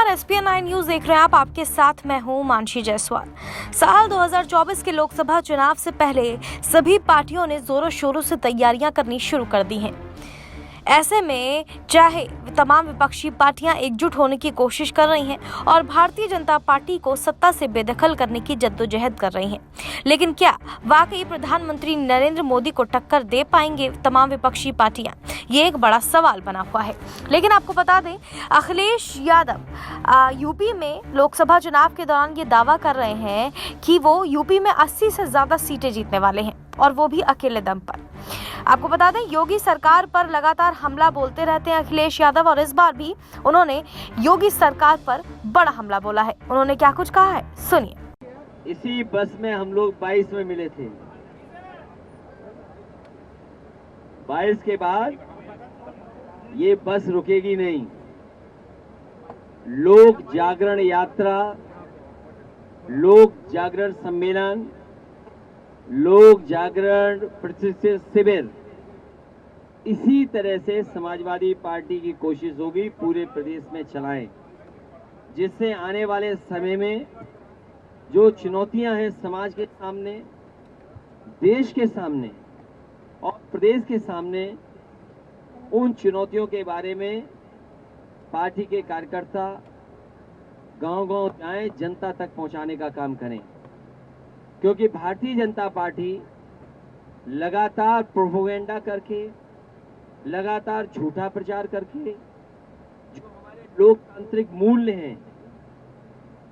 नमस्कार, ESPN 9 news देख रहे हैं आप। आपके साथ मैं हूं मानसी जायसवाल। साल 2024 के लोकसभा चुनाव से पहले सभी पार्टियों ने जोरों शोरों से तैयारियां करनी शुरू कर दी हैं। ऐसे में चाहे तमाम विपक्षी पार्टियां एकजुट होने की कोशिश कर रही हैं और भारतीय जनता पार्टी को सत्ता से बेदखल करने की जद्दोजहद कर रही हैं, लेकिन क्या वाकई प्रधानमंत्री नरेंद्र मोदी को टक्कर दे पाएंगे तमाम विपक्षी पार्टियां? ये एक बड़ा सवाल बना हुआ है। लेकिन आपको बता दें, अखिलेश यादव यूपी में लोकसभा चुनाव के दौरान ये दावा कर रहे हैं कि वो यूपी में 80 से ज्यादा सीटें जीतने वाले हैं, और वो भी अकेले दम पर। आपको बता दें, योगी सरकार पर लगातार हमला बोलते रहते हैं अखिलेश यादव, और इस बार भी उन्होंने योगी सरकार पर बड़ा हमला बोला है। उन्होंने क्या कुछ कहा है, सुनिए। इसी बस में हम लोग 22 में मिले थे। 22 के बाद ये बस रुकेगी नहीं। लोक जागरण यात्रा, लोक जागरण सम्मेलन, लोक जागरण प्रशिक्षण शिविर, इसी तरह से समाजवादी पार्टी की कोशिश होगी पूरे प्रदेश में चलाएं, जिससे आने वाले समय में जो चुनौतियां हैं समाज के सामने, देश के सामने और प्रदेश के सामने, उन चुनौतियों के बारे में पार्टी के कार्यकर्ता गांव-गांव जाएं, जनता तक पहुंचाने का काम करें। क्योंकि भारतीय जनता पार्टी लगातार प्रोपेगेंडा करके, लगातार झूठा प्रचार करके, जो हमारे लोकतांत्रिक मूल्य हैं,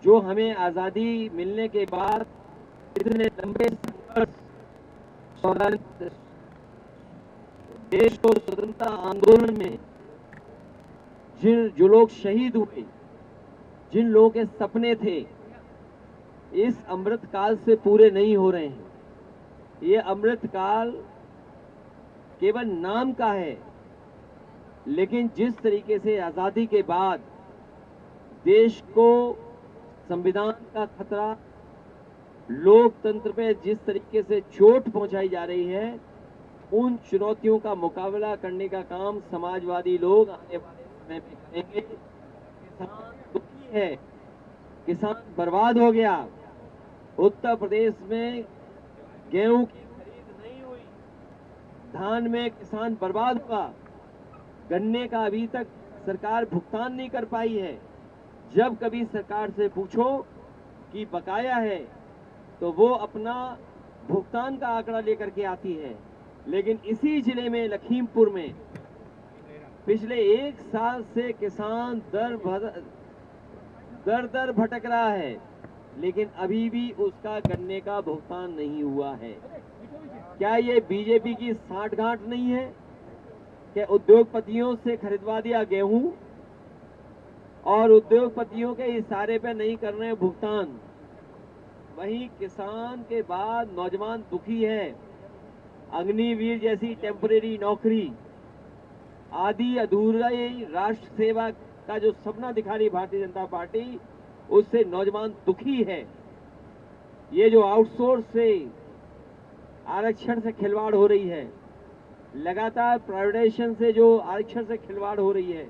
जो हमें आजादी मिलने के बाद इतने लंबे संघर्ष, देश को स्वतंत्रता आंदोलन में जो लोग शहीद हुए, जिन लोगों के सपने थे, इस अमृत काल से पूरे नहीं हो रहे हैं। ये अमृत काल केवल नाम का है, लेकिन जिस तरीके से आजादी के बाद देश को संविधान का खतरा, लोकतंत्र पे जिस तरीके से चोट पहुंचाई जा रही है, उन चुनौतियों का मुकाबला करने का काम समाजवादी लोग आने वाले समय में करेंगे। किसान दुखी है, किसान बर्बाद हो गया। उत्तर प्रदेश में गेहूं की खरीद नहीं हुई, धान में किसान बर्बाद हुआ, गन्ने का अभी तक सरकार भुगतान नहीं कर पाई है। जब कभी सरकार से पूछो कि बकाया है, तो वो अपना भुगतान का आंकड़ा लेकर के आती है, लेकिन इसी जिले में लखीमपुर में पिछले 1 साल से किसान दर दर भटक रहा है, लेकिन अभी भी उसका गन्ने का भुगतान नहीं हुआ है। क्या ये बीजेपी की साठगांठ नहीं है कि उद्योगपतियों से खरीदवा दिया गेहूं और उद्योगपतियों के इशारे पे नहीं कर रहे हैं भुगतान? वहीं किसान के बाद नौजवान दुखी है। अग्निवीर जैसी टेम्परेरी नौकरी, आदि अधूरी राष्ट्र सेवा का जो सपना दिखा रही भारतीय जनता पार्टी, उससे नौजवान दुखी है। ये जो आउटसोर्स से आरक्षण से खिलवाड़ हो रही है, लगातार प्राइवेटाइजेशन से जो आरक्षण से खिलवाड़ हो रही है,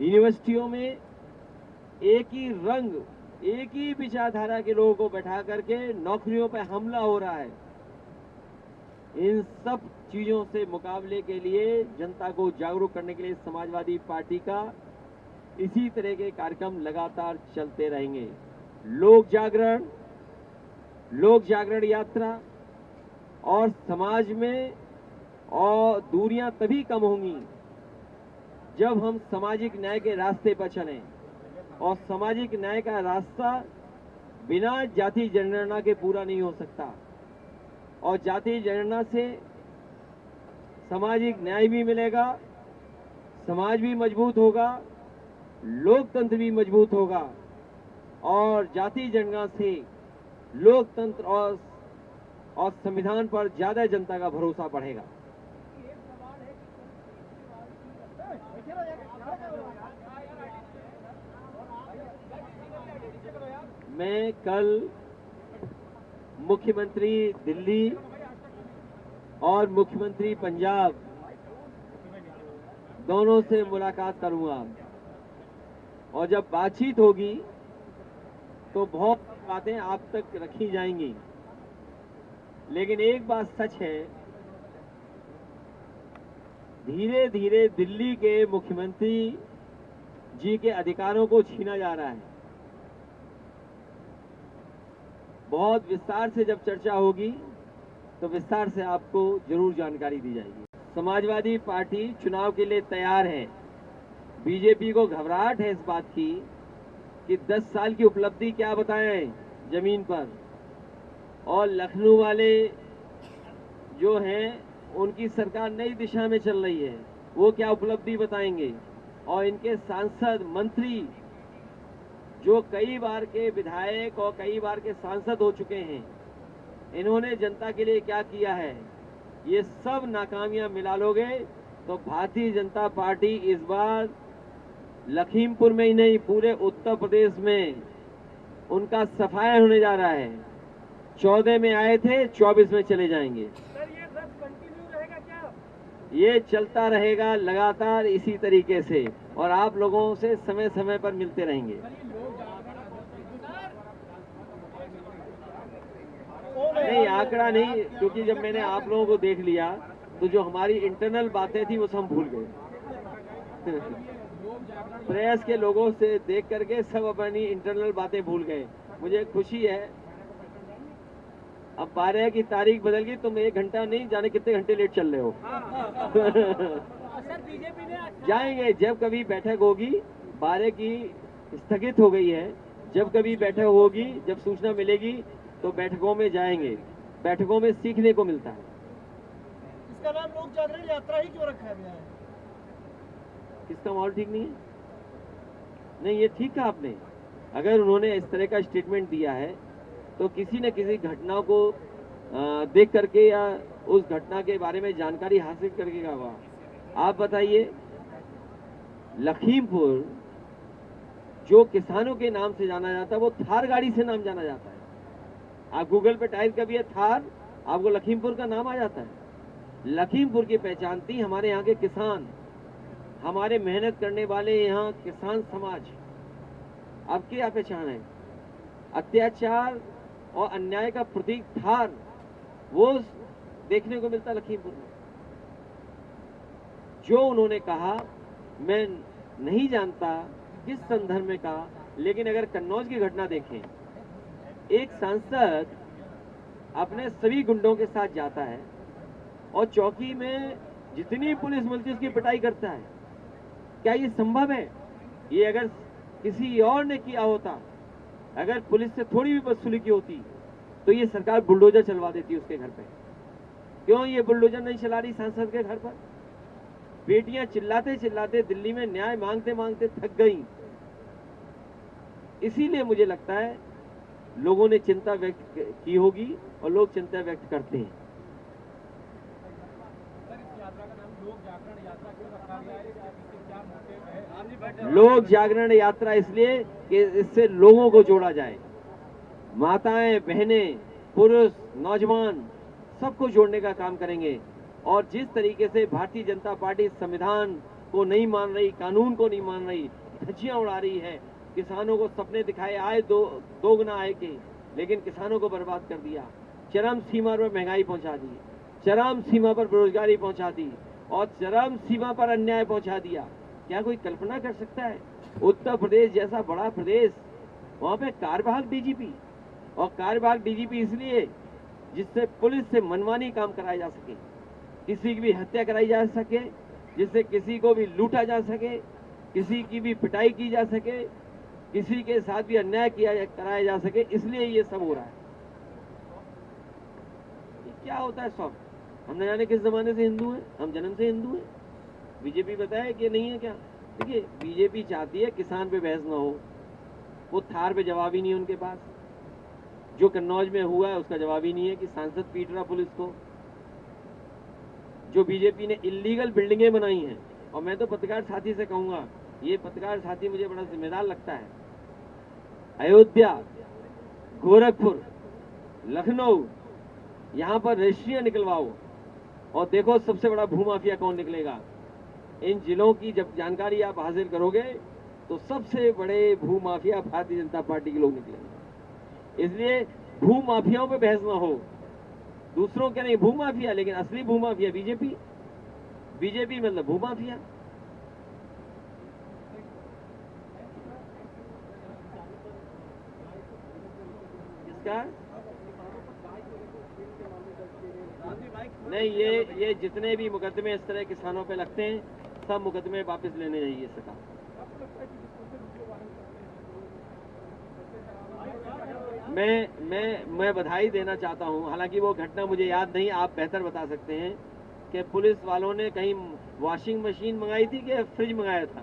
यूनिवर्सिटियों में एक ही रंग, एक ही विचारधारा के लोगों को बैठा करके नौकरियों पर हमला हो रहा है। इन सब चीजों से मुकाबले के लिए, जनता को जागरूक करने के लिए समाजवादी पार्टी का इसी तरह के कार्यक्रम लगातार चलते रहेंगे। लोक जागरण यात्रा, और समाज में और दूरियां तभी कम होंगी जब हम सामाजिक न्याय के रास्ते पर चलें, और सामाजिक न्याय का रास्ता बिना जाति जनगणना के पूरा नहीं हो सकता। और जाति जनगणना से सामाजिक न्याय भी मिलेगा, समाज भी मजबूत होगा, लोकतंत्र भी मजबूत होगा, और जाति जनगणना से लोकतंत्र और संविधान पर ज्यादा जनता का भरोसा बढ़ेगा। मैं कल मुख्यमंत्री दिल्ली और मुख्यमंत्री पंजाब दोनों से मुलाकात करूंगा। और जब बातचीत होगी तो बहुत बातें आप तक रखी जाएंगी। लेकिन एक बात सच है, धीरे धीरे दिल्ली के मुख्यमंत्री जी के अधिकारों को छीना जा रहा है। बहुत विस्तार से जब चर्चा होगी तो विस्तार से आपको जरूर जानकारी दी जाएगी। समाजवादी पार्टी चुनाव के लिए तैयार है। बीजेपी को घबराहट है इस बात की कि 10 साल की उपलब्धि क्या बताएं जमीन पर, और लखनऊ वाले जो हैं उनकी सरकार नई दिशा में चल रही है, वो क्या उपलब्धि बताएंगे। और इनके सांसद मंत्री जो कई बार के विधायक और कई बार के सांसद हो चुके हैं, इन्होंने जनता के लिए क्या किया है, ये सब नाकामियां मिला लोगे तो भारतीय जनता पार्टी इस बार लखीमपुर में ही नहीं पूरे उत्तर प्रदेश में उनका सफाया होने जा रहा है। 14 में आए थे, 24 में चले जाएंगे। सर, ये सच कंटिन्यू रहेगा क्या? ये चलता रहेगा लगातार इसी तरीके से, और आप लोगों से समय समय पर मिलते रहेंगे। नहीं, आंकड़ा नहीं, क्योंकि जब मैंने आप लोगों को देख लिया तो जो हमारी इंटरनल बातें थी वो सब भूल गए। प्रेस के लोगों से देख करके सब अपनी इंटरनल बातें भूल गए। मुझे खुशी है, अब 12 की तारीख बदल गई, तुम 1 घंटा नहीं जाने कितने घंटे लेट चल रहे हो। सर, बीजेपी ने जाएंगे जब कभी बैठक होगी। 12 की स्थगित हो गई है, जब कभी बैठक होगी, जब सूचना मिलेगी तो बैठकों में जाएंगे। बैठकों में सीखने को मिलता है। इसका नाम लोक जागरण यात्रा ही क्यों रखा गया है? किसका माहौल ठीक नहीं है? नहीं, ये ठीक कहा आपने। अगर उन्होंने इस तरह का स्टेटमेंट दिया है तो किसी न किसी घटना को देख करके या उस घटना के बारे में जानकारी हासिल करके का हुआ। आप बताइए, लखीमपुर जो किसानों के नाम से जाना जाता है वो थार गाड़ी से नाम जाना जाता है। आप गूगल पे टाइप करिए थार, आपको लखीमपुर का नाम आ जाता है। लखीमपुर की पहचान थी हमारे यहाँ के किसान, हमारे मेहनत करने वाले यहाँ किसान समाज। अब क्या पहचान है? अत्याचार और अन्याय का प्रतीक थार, वो देखने को मिलता लखीमपुर में। जो उन्होंने कहा, मैं नहीं जानता किस संदर्भ में कहा, लेकिन अगर कन्नौज की घटना देखें, एक सांसद अपने सभी गुंडों के साथ जाता है और चौकी में जितनी पुलिस मिलती है उसकी पिटाई करता है। क्या ये संभव है? ये अगर किसी और ने किया होता, अगर पुलिस से थोड़ी भी बदसलूकी होती तो ये सरकार बुलडोजर चलवा देती उसके घर पे। क्यों ये बुलडोजर नहीं चला रही सांसद के घर पर? बेटियां चिल्लाते चिल्लाते दिल्ली में न्याय मांगते मांगते थक गई। इसीलिए मुझे लगता है लोगों ने चिंता व्यक्त की होगी और लोग चिंता व्यक्त करते हैं। लोक जागरण यात्रा इसलिए कि इससे लोगों को जोड़ा जाए। माताएं, बहनें, पुरुष, नौजवान सबको जोड़ने का काम करेंगे। और जिस तरीके से भारतीय जनता पार्टी संविधान को नहीं मान रही, कानून को नहीं मान रही, धज्जियां उड़ा रही है, किसानों को सपने दिखाए आए दो गुना आए के, लेकिन किसानों को बर्बाद कर दिया। चरम सीमा पर महंगाई पहुंचा दी, चरम सीमा पर बेरोजगारी पहुंचा दी और चरम सीमा पर अन्याय पहुंचा दिया। क्या कोई कल्पना कर सकता है? उत्तर प्रदेश जैसा बड़ा प्रदेश, वहां पे कार्यवाहक डीजीपी, और कार्यवाहक डीजीपी इसलिए जिससे पुलिस से मनमानी काम कराया जा सके, किसी की भी हत्या कराई जा सके, जिससे किसी को भी लूटा जा सके, किसी की भी पिटाई की जा सके, किसी के साथ भी अन्याय कराया जा सके, इसलिए ये सब हो रहा है। क्या होता है सब? हम न जाने किस जमाने से हिंदू हैं, हम जन्म से हिंदू हैं। बीजेपी बताए कि नहीं है क्या? देखिए, बीजेपी चाहती है किसान पे बहस ना हो। वो थार पे जवाब ही नहीं है उनके पास। जो कन्नौज में हुआ है उसका जवाब ही नहीं है कि सांसद पीट रहा पुलिस को। जो बीजेपी ने इल्लीगल बिल्डिंगें बनाई हैं, और मैं तो पत्रकार साथी से कहूंगा, ये पत्रकार साथी मुझे बड़ा जिम्मेदार लगता है। अयोध्या, गोरखपुर, लखनऊ, यहाँ पर रजिस्ट्रियां निकलवाओ और देखो सबसे बड़ा भूमाफिया कौन निकलेगा। इन जिलों की जब जानकारी आप हासिल करोगे तो सबसे बड़े भूमाफिया भारतीय जनता पार्टी के लोग निकलेंगे। इसलिए भूमाफियाओं पे बहस ना हो, दूसरों के नहीं भूमाफिया, लेकिन असली भूमाफिया बीजेपी। बीजेपी मतलब भूमाफिया। किसका? नहीं, ये जितने भी मुकदमे इस तरह किसानों पे लगते हैं, सब मुकदमे वापस लेने चाहिए सरकार। मैं बधाई देना चाहता हूं, हालांकि वो घटना मुझे याद नहीं, आप बेहतर बता सकते हैं कि पुलिस वालों ने कहीं वॉशिंग मशीन मंगाई थी कि फ्रिज मंगाया था?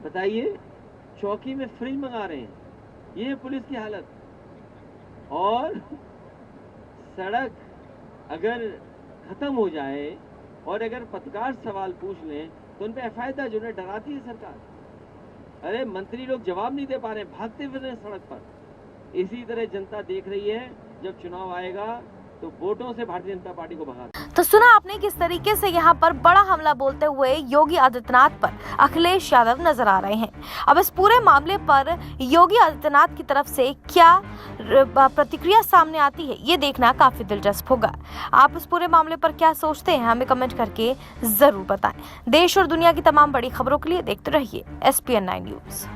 बताइए, चौकी में फ्रिज मंगा रहे हैं, ये है पुलिस की हालत। और सड़क अगर खत्म हो जाए और अगर पत्रकार सवाल पूछ लें तो उन पे एफआईआर दर्ज होने डराती है सरकार। अरे मंत्री लोग जवाब नहीं दे पा रहे, भागते फिर रहे हैं सड़क पर। इसी तरह जनता देख रही है, जब चुनाव आएगा तो वोटों से भारतीय जनता पार्टी को भगा। तो सुना आपने किस तरीके से यहाँ पर बड़ा हमला बोलते हुए योगी आदित्यनाथ पर अखिलेश यादव नजर आ रहे हैं। अब इस पूरे मामले पर योगी आदित्यनाथ की तरफ से क्या प्रतिक्रिया सामने आती है, ये देखना काफी दिलचस्प होगा। आप इस पूरे मामले पर क्या सोचते हैं, हमें कमेंट करके जरूर बताएं। देश और दुनिया की तमाम बड़ी खबरों के लिए देखते रहिए SPN9 न्यूज।